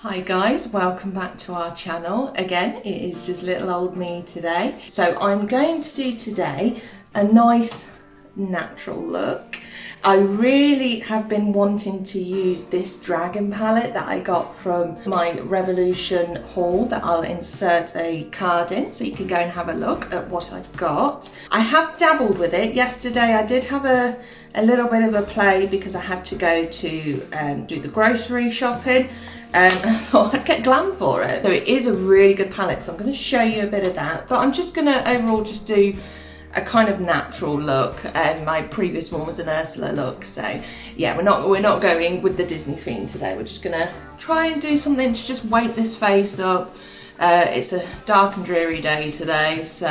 Hi guys, welcome back to our channel. Again, it is just little old me today. So I'm going to do today a nice natural look. I really have been wanting to use this Dragon Palette that I got from my Revolution haul that I'll insert a card in so you can go and have a look at what I've got. I have dabbled with it. Yesterday I did have a little bit of a play because I had to go to do the grocery shopping. And I thought I'd get glam for it. So it is a really good palette, so I'm going to show you a bit of that. But I'm just going to overall just do a kind of natural look, and my previous one was an Ursula look. So yeah, we're not going with the Disney theme today. We're just going to try and do something to just wake this face up. It's a dark and dreary day today, so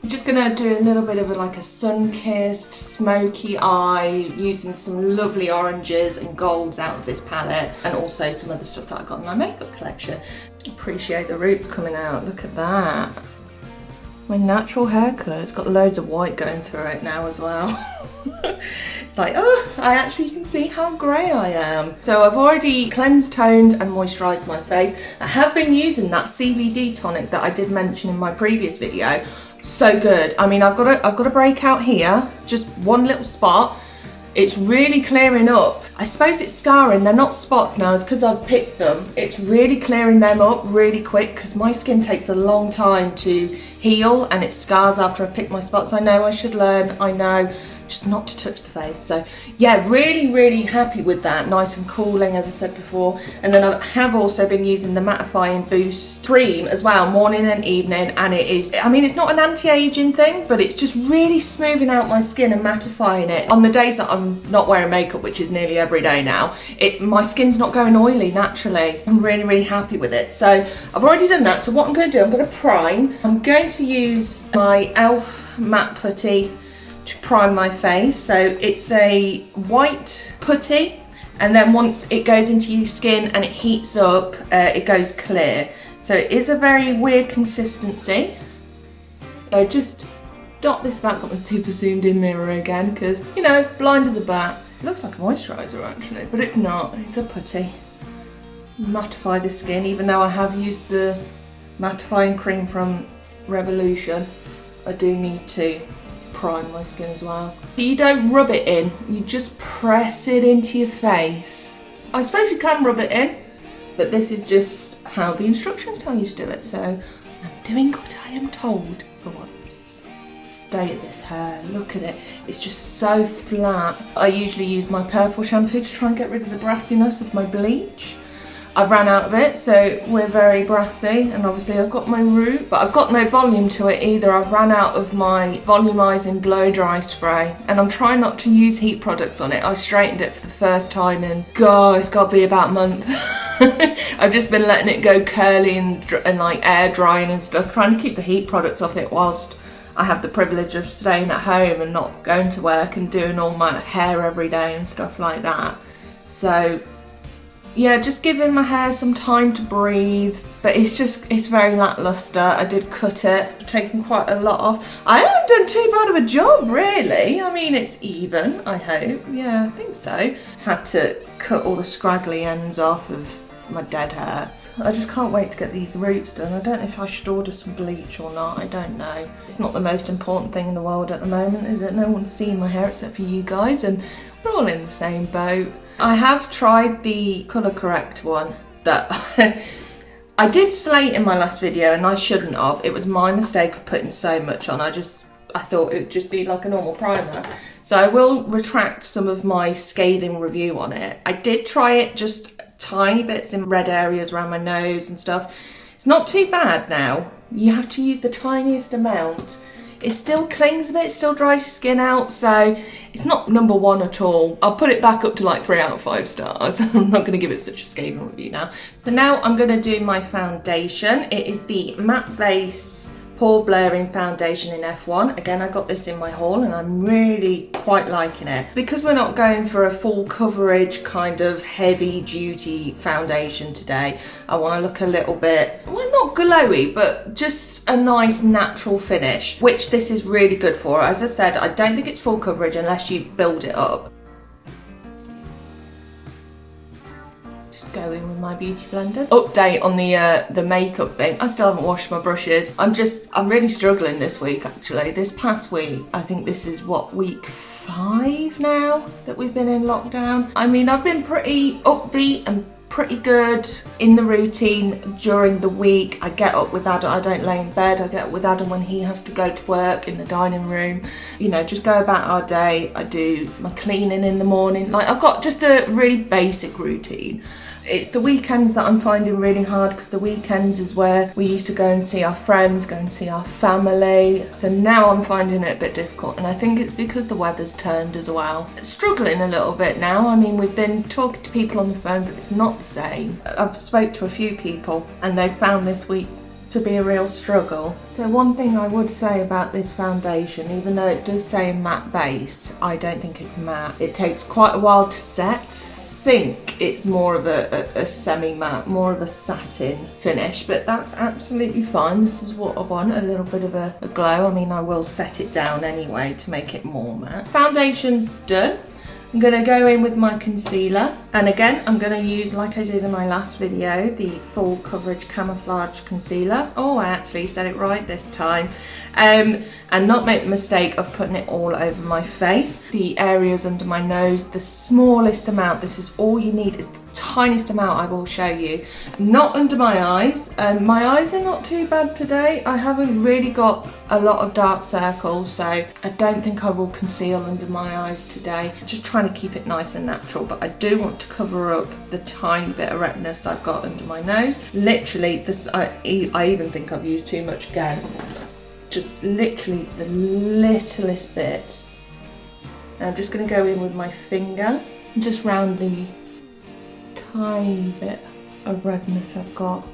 I'm just going to do a little bit of a sun-kissed, smoky eye, using some lovely oranges and golds out of this palette, and also some other stuff that I got in my makeup collection. Appreciate the roots coming out, look at that. My natural hair colour, it's got loads of white going through it now as well. It's like, oh, I actually can see how grey I am. So I've already cleansed, toned and moisturised my face. I have been using that CBD tonic that I did mention in my previous video. So good. I mean, I've got a breakout here, just one little spot. It's really clearing up. I suppose it's scarring, they're not spots now, it's because I've picked them. It's really clearing them up really quick because my skin takes a long time to heal and it scars after I pick my spots. I know I should learn, I know, just not to touch the face. So yeah, really happy with that. Nice and cooling, as I said before. And then I have also been using the Mattify and Boost cream as well, morning and evening, and it is, I mean, it's not an anti-aging thing, but it's just really smoothing out my skin and mattifying it. On the days that I'm not wearing makeup, which is nearly every day now, my skin's not going oily naturally. I'm really happy with it. So I've already done that. So what I'm going to do, I'm going to prime. I'm going to use my e.l.f. Matte Putty to prime my face. So it's a white putty, and then once it goes into your skin and it heats up, it goes clear. So it is a very weird consistency. I just dot this back. Got my super zoomed in mirror again because, you know, blind as a bat. It looks like a moisturiser actually, but it's not, it's a putty. Mattify the skin, even though I have used the mattifying cream from Revolution, I do need to prime my skin as well. You don't rub it in, you just press it into your face. I suppose you can rub it in, but this is just how the instructions tell you to do it, so I'm doing what I am told for once. Stay at this hair, look at it, it's just so flat. I usually use my purple shampoo to try and get rid of the brassiness of my bleach. I've ran out of it, so we're very brassy, and obviously I've got my root, but I've got no volume to it either. I've ran out of my volumizing blow dry spray, and I'm trying not to use heat products on it. I straightened it for the first time in, God, it's got to be about a month. I've just been letting it go curly and like air drying and stuff, trying to keep the heat products off it whilst I have the privilege of staying at home and not going to work and doing all my hair every day and stuff like that. So yeah, just giving my hair some time to breathe, but it's very lackluster. I did cut it, taken quite a lot off. I haven't done too bad of a job, really. I mean, it's even, I hope. Yeah, I think so. Had to cut all the scraggly ends off of my dead hair. I just can't wait to get these roots done. I don't know if I should order some bleach or not, I don't know. It's not the most important thing in the world at the moment, is it? No one's seen my hair except for you guys, and we're all in the same boat. I have tried the colour correct one that I did slate in my last video, and I shouldn't have. It was my mistake of putting so much on. I thought it would just be like a normal primer. So I will retract some of my scathing review on it. I did try it just tiny bits in red areas around my nose and stuff. It's not too bad now. You have to use the tiniest amount. It still clings a bit, still dries your skin out, so it's not number one at all. I'll put it back up to like 3 out of 5 stars. I'm not going to give it such a scathing review now. So now I'm going to do my foundation. It is the Matte Base Pore Blurring Foundation in F1. Again, I got this in my haul and I'm really quite liking it. Because we're not going for a full coverage kind of heavy duty foundation today, I want to look a little bit, well, not glowy, but just a nice natural finish, which this is really good for. As I said, I don't think it's full coverage unless you build it up. Just go in with my beauty blender. Update on the makeup thing. I still haven't washed my brushes. I'm really struggling this week actually. This past week, I think this is what, week 5 now that we've been in lockdown. I mean, I've been pretty upbeat and pretty good in the routine during the week. I get up with Adam, I don't lay in bed, I get up with Adam when he has to go to work in the dining room. You know, just go about our day. I do my cleaning in the morning. Like, I've got just a really basic routine. It's the weekends that I'm finding really hard, because the weekends is where we used to go and see our friends, go and see our family. So now I'm finding it a bit difficult, and I think it's because the weather's turned as well. Struggling a little bit now. I mean, we've been talking to people on the phone, but it's not the same. I've spoke to a few people and they've found this week to be a real struggle. So one thing I would say about this foundation, even though it does say matte base, I don't think it's matte. It takes quite a while to set. I think it's more of a semi-matte, more of a satin finish, but that's absolutely fine. This is what I want, a little bit of a glow. I mean, I will set it down anyway to make it more matte. Foundation's done. I'm going to go in with my concealer, and again I'm going to use, like I did in my last video, the full coverage Camouflage concealer. Oh, I actually said it right this time. And not make the mistake of putting it all over my face. The areas under my nose, the smallest amount, this is all you need, is the tiniest amount I will show you. Not under my eyes. My eyes are not too bad today. I haven't really got a lot of dark circles, so I don't think I will conceal under my eyes today. Just trying to keep it nice and natural, but I do want to cover up the tiny bit of redness I've got under my nose. Literally, this I even think I've used too much again. Just literally the littlest bit. And I'm just going to go in with my finger and just round the tiny bit of redness I've got,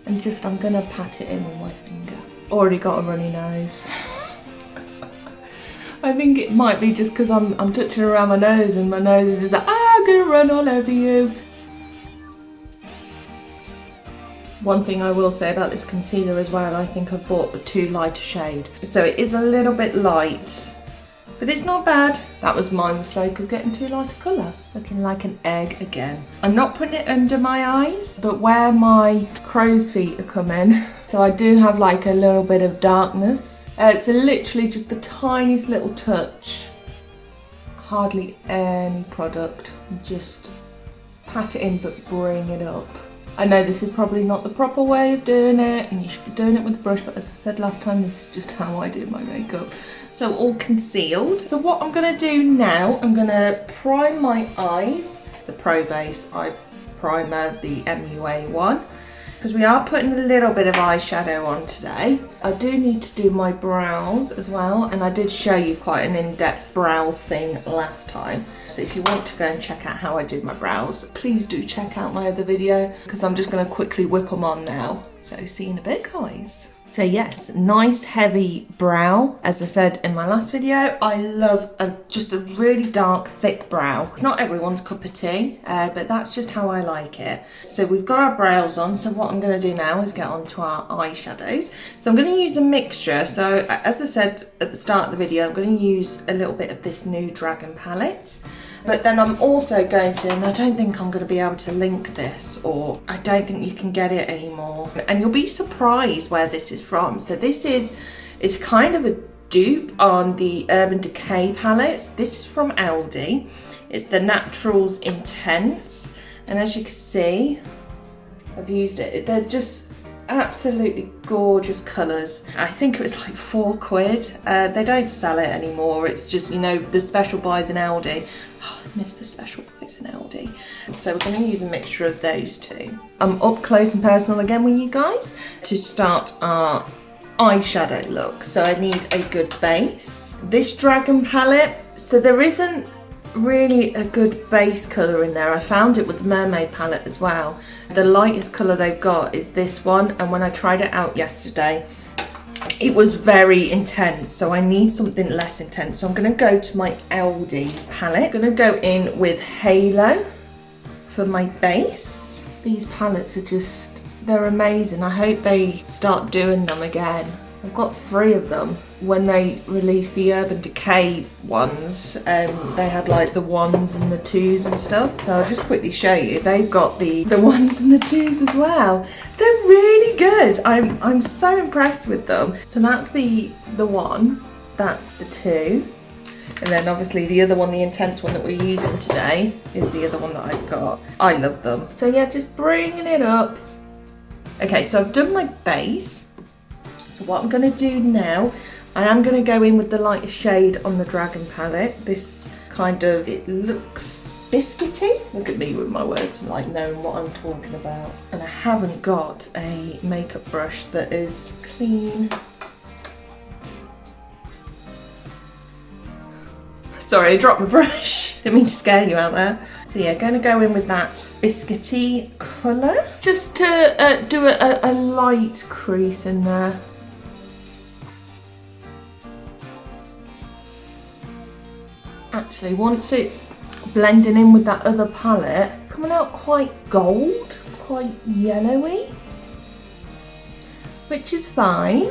and just I'm going to pat it in with my finger. Already got a runny nose. I think it might be just because I'm touching around my nose and my nose is just like, I'm going to run all over you. One thing I will say about this concealer as well, I think I've bought a too light a shade. So it is a little bit light, but it's not bad. That was my mistake of getting too light a colour. Looking like an egg again. I'm not putting it under my eyes, but where my crow's feet are coming, so I do have like a little bit of darkness. It's literally just the tiniest little touch. Hardly any product. Just pat it in, but bring it up. I know this is probably not the proper way of doing it, and you should be doing it with a brush, but as I said last time, this is just how I do my makeup. So all concealed. So what I'm going to do now, I'm going to prime my eyes. The Pro Base Eye Primer, the MUA one, because we are putting a little bit of eyeshadow on today. I do need to do my brows as well, and I did show you quite an in-depth brow thing last time. So if you want to go and check out how I did my brows, please do check out my other video, because I'm just going to quickly whip them on now. So see you in a bit, guys. So yes, nice heavy brow. As I said in my last video, I love just a really dark, thick brow. It's not everyone's cup of tea, but that's just how I like it. So we've got our brows on, so what I'm going to do now is get on to our eyeshadows. So I'm going to use a mixture. So as I said at the start of the video, I'm going to use a little bit of this new Dragon Palette. But then I'm also going to, and I don't think I'm going to be able to link this, or I don't think you can get it anymore. And you'll be surprised where this is from. So this is kind of a dupe on the Urban Decay palettes. This is from Aldi. It's the Naturals Intense. And as you can see, I've used it. They're just absolutely gorgeous colours. I think it was like £4. They don't sell it anymore. It's just, you know, the special buys in Aldi. Oh, I miss the special buys in Aldi. So we're going to use a mixture of those two. I'm up close and personal again with you guys to start our eyeshadow look. So I need a good base. This Dragon Palette, so there isn't really a good base colour in there. I found it with the Mermaid palette as well. The lightest colour they've got is this one, and when I tried it out yesterday, it was very intense, so I need something less intense. So I'm going to go to my Aldi palette. I'm going to go in with Halo for my base. These palettes are just, they're amazing. I hope they start doing them again. I've got 3 of them. When they released the Urban Decay ones, they had like the 1s and the 2s and stuff. So I'll just quickly show you. They've got the 1s and the 2s as well. They're really good. I'm so impressed with them. So that's the 1, that's the 2. And then obviously the other one, the intense one that we're using today, is the other one that I've got. I love them. So yeah, just bringing it up. Okay, so I've done my base. So what I'm going to do now, I am going to go in with the lighter shade on the Dragon Palette. This kind of, it looks biscuity. Look at me with my words, like knowing what I'm talking about. And I haven't got a makeup brush that is clean. Sorry, I dropped my brush. Didn't mean to scare you out there. So yeah, going to go in with that biscuity colour. Just to do a light crease in there. Actually, once it's blending in with that other palette, coming out quite gold, quite yellowy, which is fine.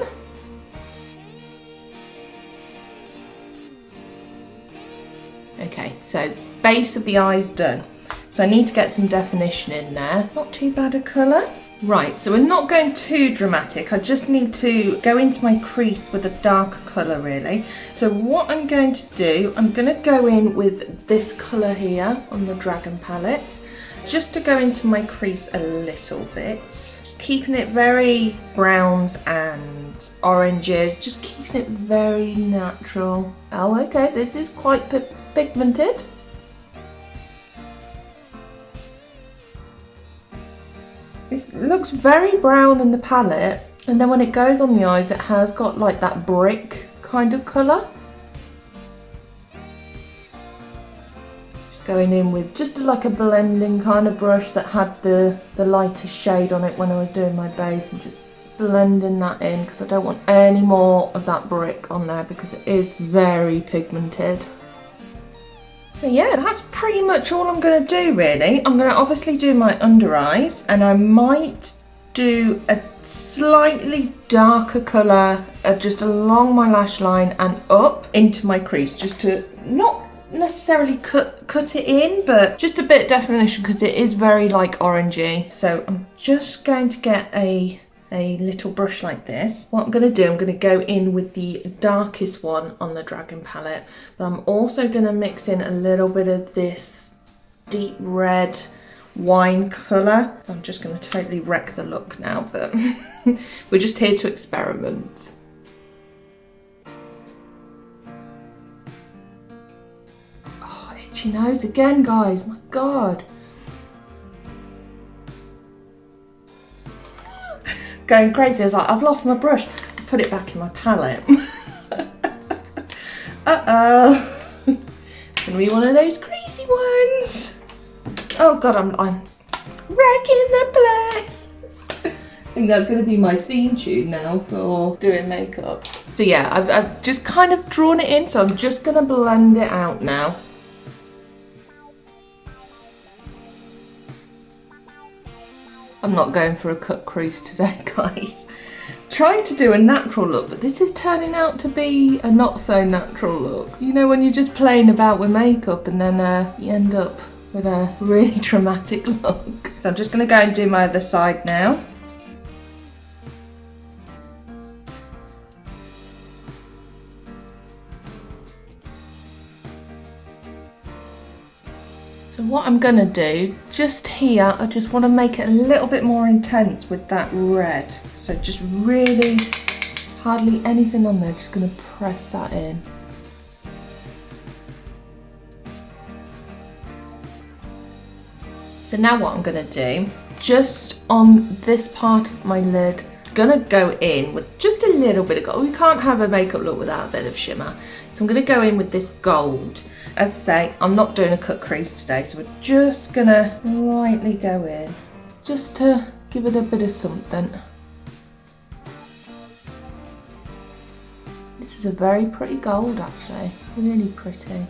Okay, so base of the eye's done. So I need to get some definition in there. Not too bad a colour. Right, so we're not going too dramatic. I just need to go into my crease with a darker colour really. So what I'm going to do, I'm going to go in with this colour here on the Dragon Palette, just to go into my crease a little bit. Just keeping it very browns and oranges, just keeping it very natural. Oh, okay, this is quite pigmented. It looks very brown in the palette, and then when it goes on the eyes it has got like that brick kind of colour. Just going in with just like a blending kind of brush that had the lighter shade on it when I was doing my base, and just blending that in because I don't want any more of that brick on there because it is very pigmented. So yeah, that's pretty much all I'm going to do really. I'm going to obviously do my under eyes, and I might do a slightly darker colour just along my lash line and up into my crease, just to not necessarily cut it in, but just a bit of definition because it is very like orangey. So I'm just going to get a little brush like this. What I'm going to do, I'm going to go in with the darkest one on the Dragon Palette, but I'm also going to mix in a little bit of this deep red wine colour. I'm just going to totally wreck the look now, but we're just here to experiment. Oh, itchy nose again, guys, my God. Going crazy. I was like, I've lost my brush. Put it back in my palette. Uh-oh. Gonna be one of those crazy ones. Oh God, I'm wrecking the place. I think that's gonna be my theme tune now for doing makeup. So yeah, I've just kind of drawn it in, so I'm just gonna blend it out now. I'm not going for a cut crease today, guys. Trying to do a natural look, but this is turning out to be a not so natural look. You know, when you're just playing about with makeup and then you end up with a really dramatic look. So I'm just going to go and do my other side now. So what I'm going to do, just here, I just want to make it a little bit more intense with that red. So just really, hardly anything on there, just going to press that in. So now what I'm going to do, just on this part of my lid, I'm going to go in with just a little bit of gold. We can't have a makeup look without a bit of shimmer. So I'm going to go in with this gold. As I say, I'm not doing a cut crease today, so we're just gonna lightly go in, just to give it a bit of something. This is a very pretty gold actually, really pretty.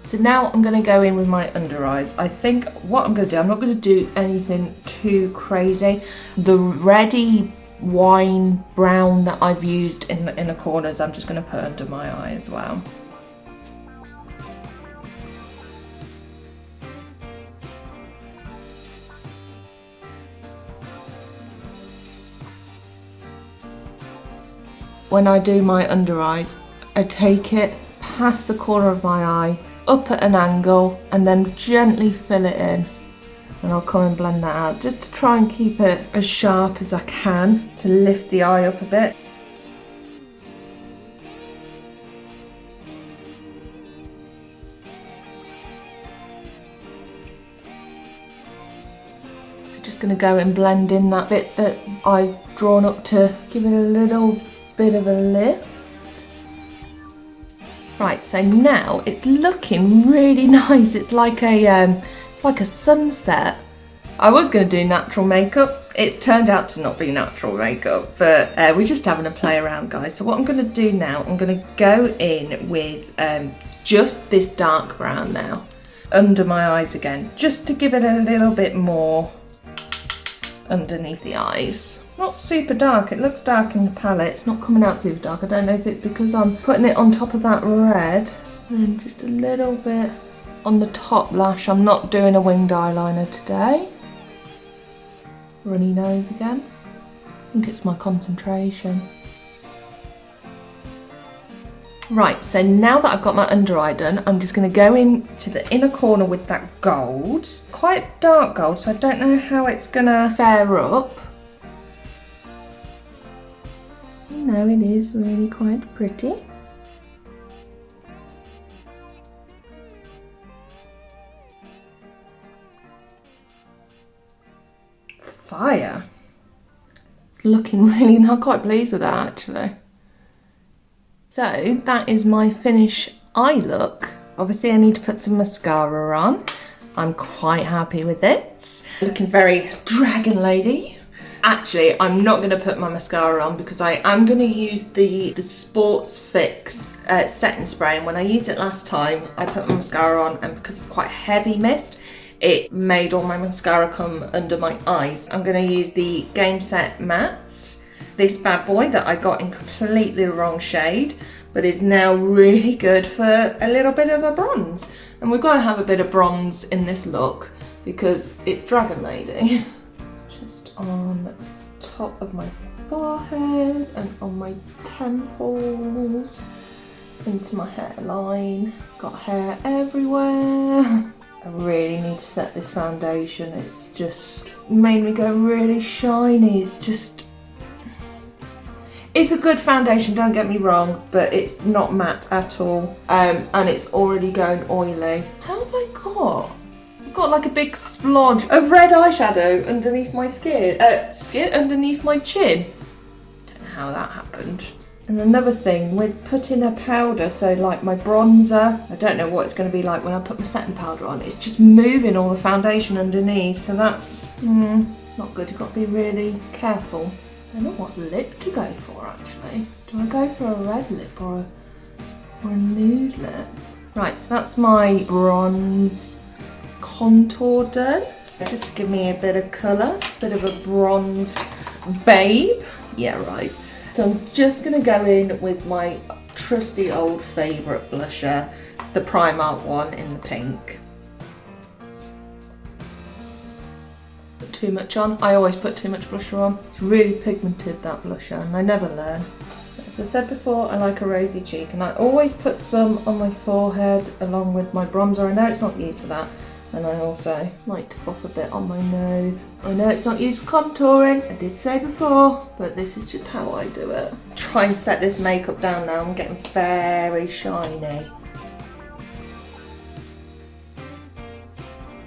So now I'm gonna go in with my under eyes. I think what I'm gonna do, I'm not gonna do anything too crazy. The ready wine brown that I've used in the inner corners, I'm just going to put under my eye as well. When I do my under eyes, I take it past the corner of my eye, up at an angle, and then gently fill it in. And I'll come and blend that out, just to try and keep it as sharp as I can, to lift the eye up a bit. So just going to go and blend in that bit that I've drawn up to give it a little bit of a lift. Right, so now it's looking really nice. It's like a sunset. I was going to do natural makeup. It's turned out to not be natural makeup, but we're just having a play around, guys. So what I'm going to do now, I'm going to go in with just this dark brown now under my eyes again, just to give it a little bit more underneath the eyes. Not super dark, it looks dark in the palette, it's not coming out super dark. I don't know if it's because I'm putting it on top of that red, and just a little bit on the top lash. I'm not doing a winged eyeliner today. Runny nose again. I think it's my concentration. Right, so now that I've got my under eye done, I'm just going to go into the inner corner with that gold. It's quite dark gold, so I don't know how it's going to fare up. No, it is really quite pretty. Fire. It's looking really, I'm quite pleased with that actually. So that is my finish eye look. Obviously I need to put some mascara on. I'm quite happy with it. Looking very dragon lady. Actually, I'm not going to put my mascara on because I am going to use the Sports Fix setting spray, and when I used it last time I put my mascara on, and because it's quite heavy mist, it made all my mascara come under my eyes. I'm going to use the Game Set Mattes, this bad boy that I got in completely the wrong shade, but is now really good for a little bit of a bronze. And we've got to have a bit of bronze in this look because it's Dragon Lady. Just on top of my forehead and on my temples, into my hairline. Got hair everywhere. I really need to set this foundation. It's just made me go really shiny. It's a good foundation, don't get me wrong, but it's not matte at all. And it's already going oily. How have I got? Got like a big splodge of red eyeshadow underneath my underneath my chin. Don't know how that happened. And another thing, we're putting a powder, so like my bronzer, I don't know what it's going to be like when I put my setting powder on. It's just moving all the foundation underneath, so that's not good. You've got to be really careful. I don't know what lip to go for actually. Do I go for a red lip or a nude lip? Right, so that's my bronze contour done. Just to give me a bit of colour, bit of a bronzed babe. Yeah, right. So I'm just going to go in with my trusty old favourite blusher, the Primark one in the pink. Put too much on. I always put too much blusher on. It's really pigmented, that blusher, and I never learn. As I said before, I like a rosy cheek, and I always put some on my forehead along with my bronzer. I know it's not used for that. And I also like to pop a bit on my nose. I know it's not used for contouring, I did say before, but this is just how I do it. Try and set this makeup down now, I'm getting very shiny.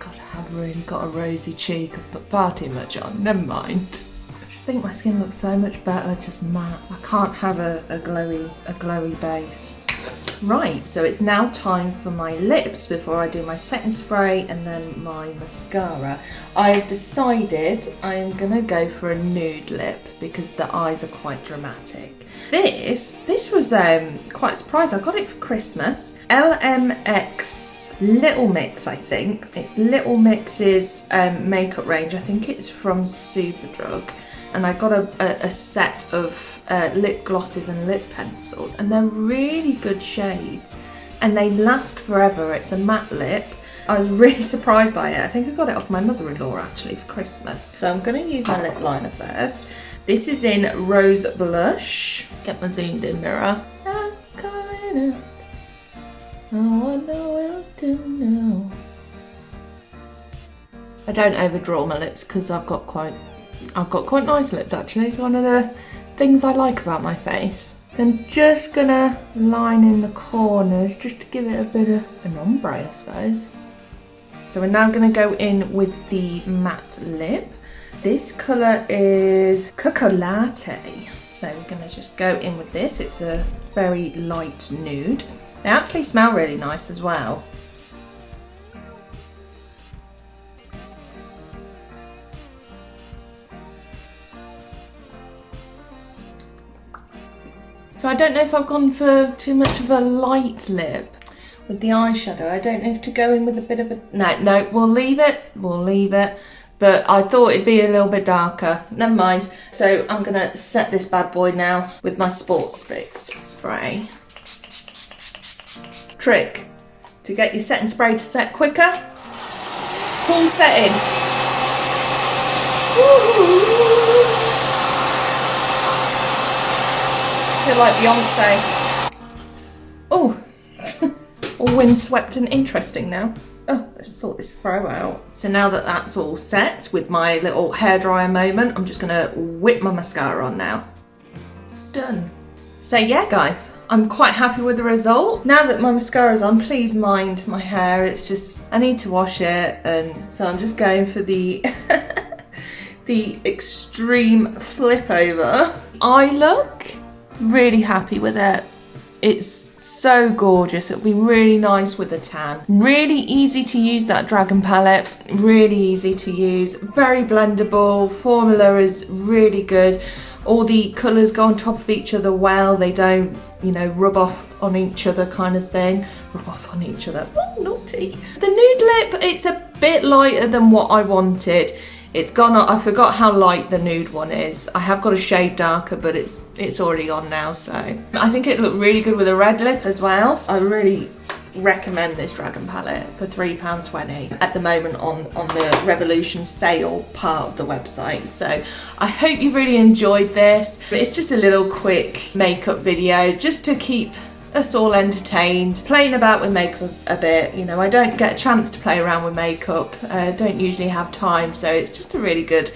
God, I have really got a rosy cheek, I've put far too much on, never mind. I just think my skin looks so much better, just matte. I can't have a glowy base. Right, so it's now time for my lips before I do my setting spray and then my mascara. I've decided I'm gonna go for a nude lip because the eyes are quite dramatic. This was quite a surprise. I got it for Christmas. LMX Little Mix, I think. It's Little Mix's makeup range. I think it's from Superdrug. and I got a set of lip glosses and lip pencils, and they're really good shades and they last forever. It's a matte lip. I was really surprised by it. I think I got it off my mother-in-law actually for Christmas. So I'm going to use my lip liner first. This is in Rose Blush. Get my zoomed in mirror. I'm coming up. Oh, I know how to know. I don't overdraw my lips because I've got quite nice lips actually. It's one of the things I like about my face. I'm just gonna line in the corners just to give it a bit of an ombre, I suppose. So we're now gonna go in with the matte lip. This colour is Cocoa Latte. So we're gonna just go in with this. It's a very light nude. They actually smell really nice as well. So I don't know if I've gone for too much of a light lip with the eyeshadow. I don't know if to go in with a bit of a... No, we'll leave it. But I thought it'd be a little bit darker. Never mind. So I'm gonna set this bad boy now with my Sports Fix spray. Trick to get your setting spray to set quicker. Full setting. I feel like Beyonce. Oh, all windswept and interesting now. Oh, let's sort this fro out. So now that that's all set with my little hairdryer moment, I'm just gonna whip my mascara on now. Done. So yeah, guys, I'm quite happy with the result. Now that my mascara's on, please mind my hair. It's just, I need to wash it, and so I'm just going for the the extreme flip over. I look really happy with it. It's so gorgeous. It'll be really nice with a tan. Really easy to use, that Dragon Palette. Really easy to use. Very blendable. Formula is really good. All the colours go on top of each other well. They don't, you know, rub off on each other kind of thing. Rub off on each other. Oh, naughty. The nude lip, it's a bit lighter than what I wanted. It's gone on. I forgot how light the nude one is. I have got a shade darker, but it's already on now, so. I think it looked really good with a red lip as well. So I really recommend this Dragon Palette for £3.20 at the moment on the Revolution sale part of the website. So I hope you really enjoyed this. But it's just a little quick makeup video just to keep us all entertained, playing about with makeup a bit. You know, I don't get a chance to play around with makeup. I don't usually have time, so it's just a really good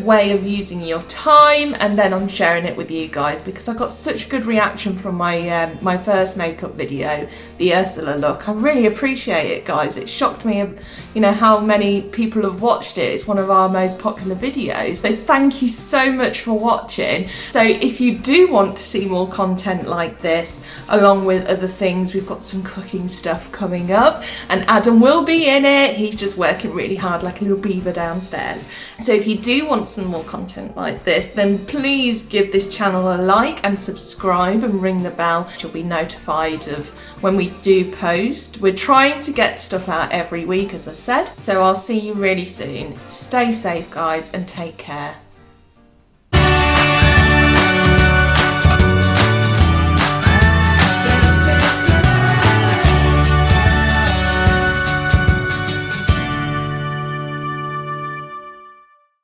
way of using your time, and then I'm sharing it with you guys because I got such good reaction from my my first makeup video, the Ursula look. I really appreciate it, guys. It shocked me, you know, how many people have watched it. It's one of our most popular videos. So thank you so much for watching. So if you do want to see more content like this, along with other things, we've got some cooking stuff coming up, and Adam will be in it. He's just working really hard like a little beaver downstairs. So if you do want some more content like this, then please give this channel a like and subscribe and ring the bell. You'll be notified of when we do post. We're trying to get stuff out every week, as I said. So I'll see you really soon. Stay safe, guys, and take care.